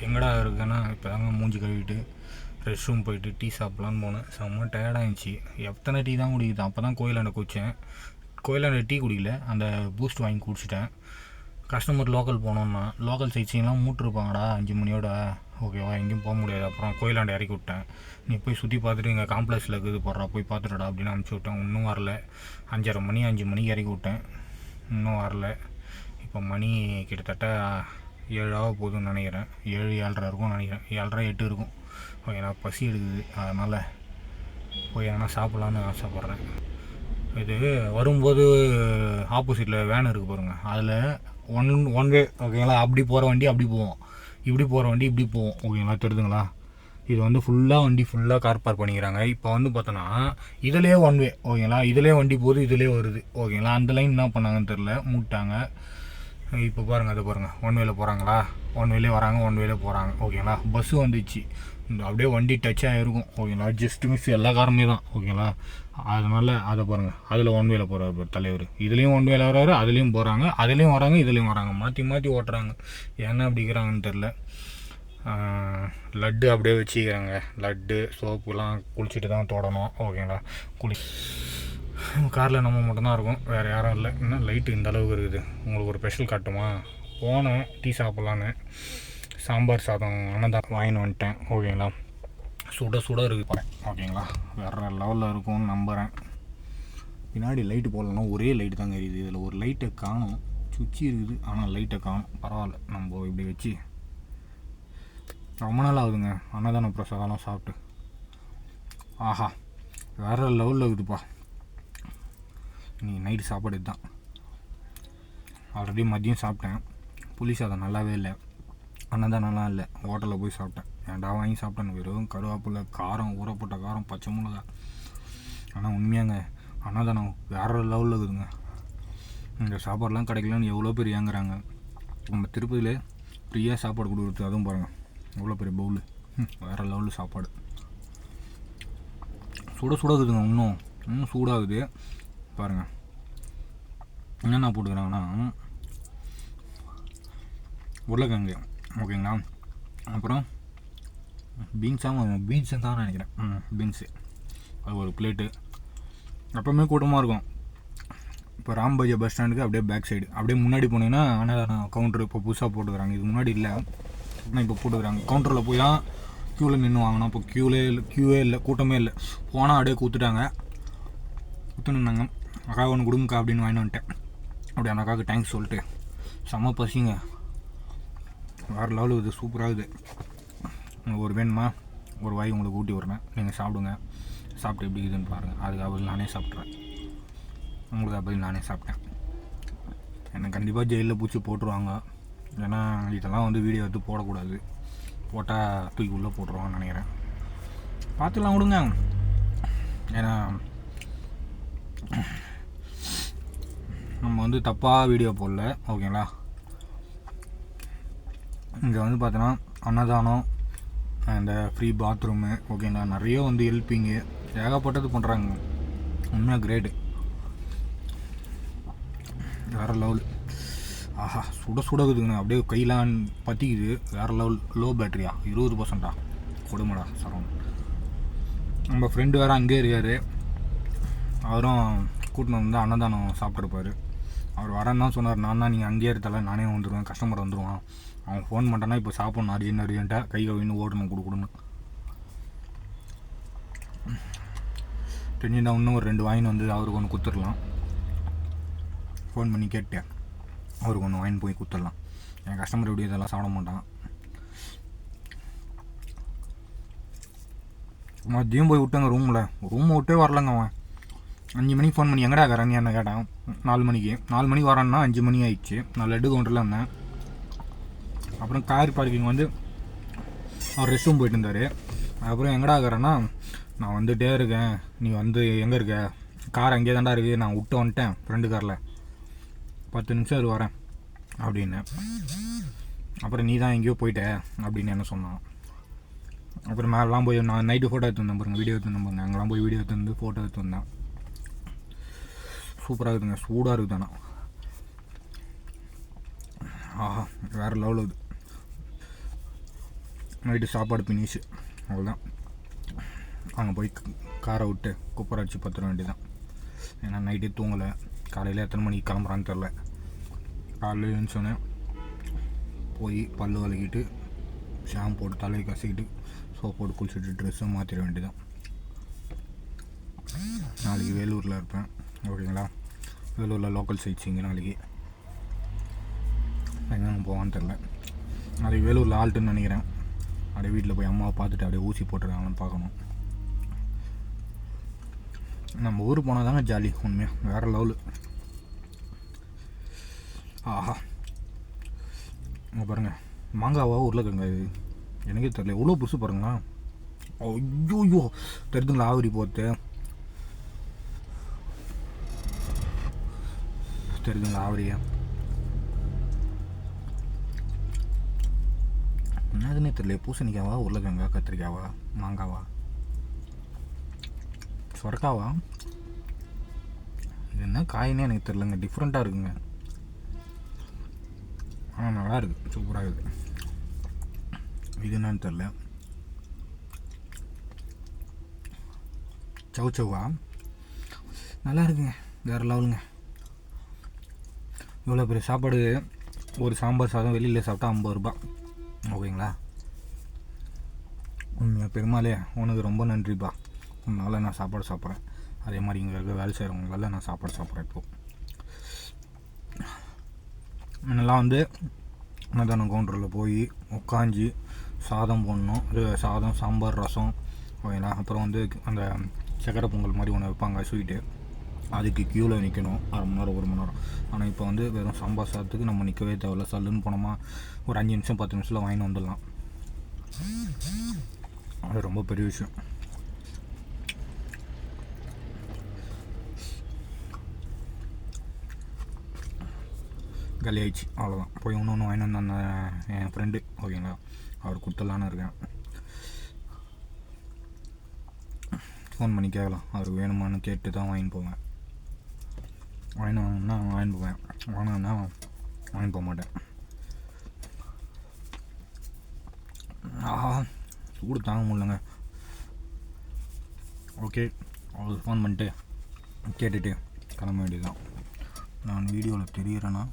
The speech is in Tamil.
எங்கடா இருக்குன்னா இப்போ தாங்க மூஞ்சி கழுவிட்டு ரெஸ்ட் ரூம் போயிட்டு டீ சாப்பிட்லான்னு போனேன். செம்ம டயர்டாகிடுச்சு. எத்தனை டீ தான் குடிக்குது. அப்போ தான் கோயிலாண்ட குடித்தேன். கோயிலாண்ட டீ குடிக்கல, அந்த பூஸ்ட் வாங்கி குடிச்சிட்டேன். கஸ்டமர் லோக்கல் போனோன்னா லோக்கல் சைட்ஸிங்லாம் மூட்டிருப்பாங்கடா 5 மணியோட. ஓகேவா, எங்கேயும் போக முடியாது. அப்புறம் கோயிலாண்ட இறக்கி விட்டேன். நீ போய் சுற்றி பார்த்துட்டு இங்கே காம்ப்ளெக்ஸில் இருக்குது போடுறா, போய் பார்த்துட்டடா அப்படின்னு அனுப்பிச்சி விட்டேன். இன்னும் வரல. 5:30 மணி 5 மணிக்கு இறக்கி விட்டேன், இன்னும் வரல. இப்போ மணி கிட்டத்தட்ட 7 போகுதுன்னு நினைக்கிறேன். 7 7:30 இருக்கும்னு நினைக்கிறேன். 7:30 8 இருக்கும். ஓகே, நான் பசி எடுக்குது, அதனால் போய் எதனா சாப்பிட்லான்னு ஆசைப்பட்றேன். இது வரும்போது ஆப்போசிட்டில் வேன் இருக்குது பாருங்கள், அதில் ஒன் வே. ஓகேங்களா, அப்படி போகிற வண்டி அப்படி போவோம், இப்படி போகிற வண்டி இப்படி போவோம். ஓகேங்களா, தெரியுதுங்களா? இது வந்து ஃபுல்லாக வண்டி ஃபுல்லாக கார் பார்க் பண்ணிக்கிறாங்க. இப்போ வந்து பார்த்தோன்னா இதிலே ஒன் வே. ஓகேங்களா, இதிலே வண்டி போகுது, இதிலே வருது. ஓகேங்களா, அந்த லைன் என்ன பண்ணாங்கன்னு தெரில, மூட்டாங்க. இப்போ பாருங்கள், அதை பாருங்கள், ஒன் வேல போகிறாங்களா, ஒன் வேலே வராங்க, ஒன் வேலே போகிறாங்க. ஓகேங்களா, பஸ்ஸு வந்துச்சு, அப்படியே வண்டி டச் ஆகிருக்கும். ஓகேங்களா, ஜஸ்ட் மிஸ் எல்லா காரமே தான். ஓகேங்களா, அதனால் அதை பாருங்கள், அதில் ஒன் வேல போகிறாரு தலைவர், இதுலேயும் ஒன் வேல வர்றாரு, அதுலேயும் போகிறாங்க, அதுலேயும் வராங்க, இதுலேயும் வராங்க, மாற்றி மாற்றி ஓட்டுறாங்க. என்ன அப்படிங்கிறாங்கன்னு தெரில. லட்டு அப்படியே வச்சுக்கிறாங்க. லட்டு சோப்புலாம் குளிச்சுட்டு தான் தொடணும். ஓகேங்களா, காரில் நம்ம மட்டும்தான் இருக்கும், வேறு யாரும் இல்லை. இன்னும் லைட்டு இந்த அளவுக்கு இருக்குது. உங்களுக்கு ஒரு ஸ்பெஷல் காட்டுமா? போனேன் டீ சாப்பிட்லான்னு, சாம்பார் சாதம் அன்னதானம் வாங்கின்னு வந்துட்டேன். ஓகேங்களா, சுட சுட இருக்குது போகிறேன். ஓகேங்களா, வேறு லெவலில் இருக்கும்னு நம்புகிறேன். பின்னாடி லைட்டு போடலன்னா ஒரே லைட்டு தாங்க எரியுது. இதில் ஒரு லைட்டை காணும், சுச்சி இருக்குது, ஆனால் லைட்டை காணும். பரவாயில்ல, நம்ம இப்படி வச்சு ரொம்ப நாள் ஆகுதுங்க அன்னதான பிரசாதம்லாம் சாப்பிட்டு. ஆஹா, வேறு லெவலில் இருக்குதுப்பா. இன்னைக்கு நைட்டு சாப்பாடு இதுதான். ஆல்ரெடி மதியம் சாப்பிட்டேன், புளி சாதம் நல்லாவே இல்லை, அன்னதானம்லாம் இல்லை. ஹோட்டலில் போய் சாப்பிட்டேன். ஏன்டா வாங்கி சாப்பிட்டேன்னு, வெறும் கருவேப்பிலை, காரம், ஊறப்பட்ட காரம், பச்சை மிளகா. ஆனால் உண்மையாங்க அன்னதானம் வேறு லெவலில் இருக்குதுங்க. இந்த சாப்பாடெலாம் கிடைக்கலன்னு எவ்வளோ பேர் ஏங்குறாங்க. நம்ம திருப்பதியில் ஃப்ரீயாக சாப்பாடு கொடுக்குறது, அதுவும் பாருங்கள் எவ்வளோ பெரிய பவுலு, வேறு லெவலில் சாப்பாடு. சுட சுட இருக்குதுங்க, இன்னும் சூடாகுது பாருங்கள். என்னென்ன போட்டுக்கிறாங்கன்னா உருளைக்கிழங்கு. ஓகேங்களா, அப்புறம் பீன்ஸு தான் நினைக்கிறேன். பீன்ஸு அது ஒரு பிளேட்டு. எப்போவுமே கூட்டமாக இருக்கும். இப்போ ராம்பஜா பஸ் ஸ்டாண்டுக்கு அப்படியே பேக் சைடு, அப்படியே முன்னாடி போனீங்கன்னா அன்னதானம் கவுண்டர் இப்போ புதுசாக போட்டுக்கிறாங்க. இது முன்னாடி இல்லை, ஆனால் இப்போ போட்டுக்கிறாங்க. கவுண்டரில் போய் தான் க்யூவில் நின்று வாங்கினோம். இப்போ க்யூவே இல்லை, கூட்டமே இல்லை. போனால் அப்படியே கூத்துட்டாங்க, குத்துனுந்தாங்க. அக்கா ஒன்று கொடுங்கக்கா அப்படின்னு வாங்கிட்டு வந்துட்டேன். அப்படி அந்த அக்காவுக்கு தேங்க்ஸ் சொல்லிட்டு செம்ம பசிங்க, வேறு லெவலு இது, சூப்பராகுது. உங்களுக்கு ஒரு வேணுமா, ஒரு வாய் உங்களுக்கு ஊட்டி விட்றேன், நீங்கள் சாப்பிடுங்க. சாப்பிட்டு எப்படி இருக்குதுன்னு பாருங்கள். அதுக்காக பதில் நானே சாப்பிட்றேன், உங்களுக்கு பதில் நானே சாப்பிட்டேன். எனக்கு கண்டிப்பாக ஜெயிலில் பூச்சி போட்டுருவாங்க. ஏன்னா இதெல்லாம் வந்து வீடியோ எடுத்து போடக்கூடாது, போட்டால் தூக்கி உள்ளே போட்டுருவாங்கன்னு நினைக்கிறேன். பார்த்துக்கலாம் விடுங்க. ஏன்னா நம்ம வந்து தப்பாக வீடியோ போடல. ஓகேங்களா, இங்கே வந்து பார்த்தோன்னா அன்னதானம், இந்த ஃப்ரீ பாத்ரூமு, ஓகேங்களா, நிறைய வந்து ஹெல்ப்பிங்கு ஏகப்பட்டது பண்ணுறாங்க. உண்மையாக கிரேட்டு, வேறு லெவல். ஆஹா, சுட சுடக்குதுங்க, அப்படியே கையெல்லாம் பற்றிக்குது. வேறு லெவல். லோ பேட்டரியா, 20%. கொடுமடா சரவணன். நம்ம ஃப்ரெண்டு வேறு அங்கேயே இருக்கார், அவரும் கூட்டின்னு வந்து அன்னதானம் சாப்பிட்ருப்பார். அவர் வரேன்னு தான் சொன்னார். நான் தான் நீங்கள் அங்கேயே இருந்தால நானே வந்துடுவேன், கஸ்டமர் வந்துடுவான், அவன் ஃபோன் பண்ணிட்டான்னா இப்போ சாப்பிட்ணும் அர்ஜென்ட்டாக, கை கவின்னு ஓடணும் கொடுக்கணும்னு தெரிஞ்சுட்டா. இன்னும் ஒரு 2 வாங்கின்னு வந்து அவருக்கு ஒன்று கொடுத்துடலாம். ஃபோன் பண்ணி கேட்டேன், அவருக்கு ஒன்று வாங்கின்னு போய் கொடுத்துடலாம். என் கஸ்டமர் எப்படி இதெல்லாம் சாப்பிட மாட்டான். மதியம் போய் விட்டாங்க ரூமை விட்டே வரலங்க. அவன் 5 மணிக்கு ஃபோன் பண்ணி எங்கடா கரன் என்ன கேட்டான். 4 மணிக்கு வரான்னா 5 மணி ஆயிடுச்சு. நான் லட்டு கவுண்டரில் இருந்தேன். அப்புறம் கார் பார்க்கிங் வந்து அவர் ரெஸ்ட் ரூம் போயிட்டு இருந்தார். அப்புறம் எங்கடா இருக்கிறேன்னா, நான் வந்துகிட்டே இருக்கேன், நீ வந்து எங்கே இருக்க, கார் அங்கேயே தாண்டா இருக்குது, நான் விட்டு வந்துட்டேன் ஃப்ரெண்டு காரில், 10 நிமிஷம் அது வரேன் அப்படின்னு. அப்புறம் நீ தான் எங்கேயோ போயிட்ட அப்படின்னு என்ன சொன்னான். அப்புறம் மேலாம் போய் நான் நைட்டு ஃபோட்டோ எடுத்து வந்தேன் பாருங்க, வீடியோ எடுத்து வந்தேன் பாருங்க. அங்கெல்லாம் போய் வீடியோ எடுத்து வந்து ஃபோட்டோ எடுத்து வந்தேன். சூப்பராக இருக்குதுங்க, சூடாக இருக்குது. ஆனால் ஆஹா, வேறு லெவல் இது. நைட்டு சாப்பாடு பினிஷு, அவ்வளோதான். அங்கே போய் காரை விட்டு குப்பரை அடிச்சு பத்துற வேண்டியதான். ஏன்னா நைட்டே தூங்கலை. காலையில் எத்தனை மணிக்கு கிளம்புறான்னு தெரில. காலையில் எழுந்தோடனே போய் பல் வலிக்கிட்டு ஷாம்பு போட்டு தலையை கசிக்கிட்டு சோப் போட்டு குளிச்சுட்டு ட்ரெஸ்ஸும் மாற்றிட வேண்டியதான். நாளைக்கு வேலூரில் இருப்பேன். ஓகேங்களா? வேலூரில் லோக்கல் சைட்ஸிங்க. நாளைக்கு எங்கே போவான்னு தெரில. நாளைக்கு வேலூரில் ஆல்ட்டுன்னு நினைக்கிறேன். அப்படியே வீட்டில் போய் அம்மாவை பார்த்துட்டு அப்படியே ஊசி போட்டுருக்காங்கன்னு பார்க்கணும். நம்ம ஊர் போனால் தாங்க ஜாலி, உண்மையாக வேறு லெவலு. ஆஹா, பாருங்கள், மாங்காவா உருளைக்கிழங்கா இது எனக்கே தெரியல. எவ்வளோ புதுசு பாருங்களா. ஐயோ தெரியுதுங்களா ஆவரி போத்து தெரியுதுங்களா ஆவரியா என்னதுன்னே தெரியல. பூசணிக்காவா உருளைக்கிழங்கா கத்திரிக்காவா மாங்காவா சொரக்காவா இது என்ன காயினே எனக்கு தெரிலங்க. டிஃப்ரெண்ட்டாக இருக்குங்க. ஆனால் நல்லா இருக்குது, சூப்பராக இருக்குது. இது என்னன்னு தெரில. சவுச்சவா நல்லா இருக்குங்க, வேறு லெவலுங்க. இவ்வளோ பெரிய சாப்பாடு ஒரு சாம்பார் சாதம் வெளியில் சாப்பிட்டா 50 ரூபா. ஓகேங்களா? உண்மையாக பெருமாளே உனக்கு ரொம்ப நன்றிப்பா. உன்னால் நான் சாப்பாடு சாப்பிட்றேன். அதே மாதிரி இங்கே இருக்க வேலை செய்கிறவங்களால நான் சாப்பாடு சாப்பிட்றேன். இப்போது முன்னெல்லாம் வந்து அன்னதானம் கவுண்டரில் போய் உட்காந்து சாதம் போடணும். சாதம், சாம்பார், ரசம், ஓகேங்களா? அப்புறம் வந்து அந்த சக்கரை பொங்கல் மாதிரி ஒன்று வைப்பாங்க, ஸ்வீட்டு. அதுக்கு க்யூவில் நிற்கணும் 1/2 மணி நேரம் 1 மணி நேரம். ஆனால் இப்போ வந்து வெறும் சாம்பார் சாதத்துக்கு நம்ம நிற்கவே தேவையில்ல. சல்லுன்னு போனோமா ஒரு 5 நிமிஷம் 10 நிமிஷத்தில் வாங்கிட்டு வந்துடலாம். அது ரொம்ப பெரிய விஷயம். காலி ஆயிடுச்சு, அவ்வளோதான். போய் ஒன்று வாங்கிட்டு வந்தேன் என் ஃப்ரெண்டு, ஓகேங்களா? அவர் கொடுத்துடலான்னு இருக்கேன். ஃபோன் பண்ணி கேட்கலாம், அவருக்கு வேணுமான்னு கேட்டு தான் வாங்கிட்டு போவேன். வாங்கினா வாங்கிட்டு போவேன், வாங்கினா வாங்கிட்டு போக மாட்டேன். சூடு தாங்க முடியலங்க. ஓகே, அவருக்கு ஃபோன் பண்ணிட்டு கேட்டுட்டு கிளம்ப வேண்டியதுதான். நான் வீடியோவில் தெரிகிறேன்னா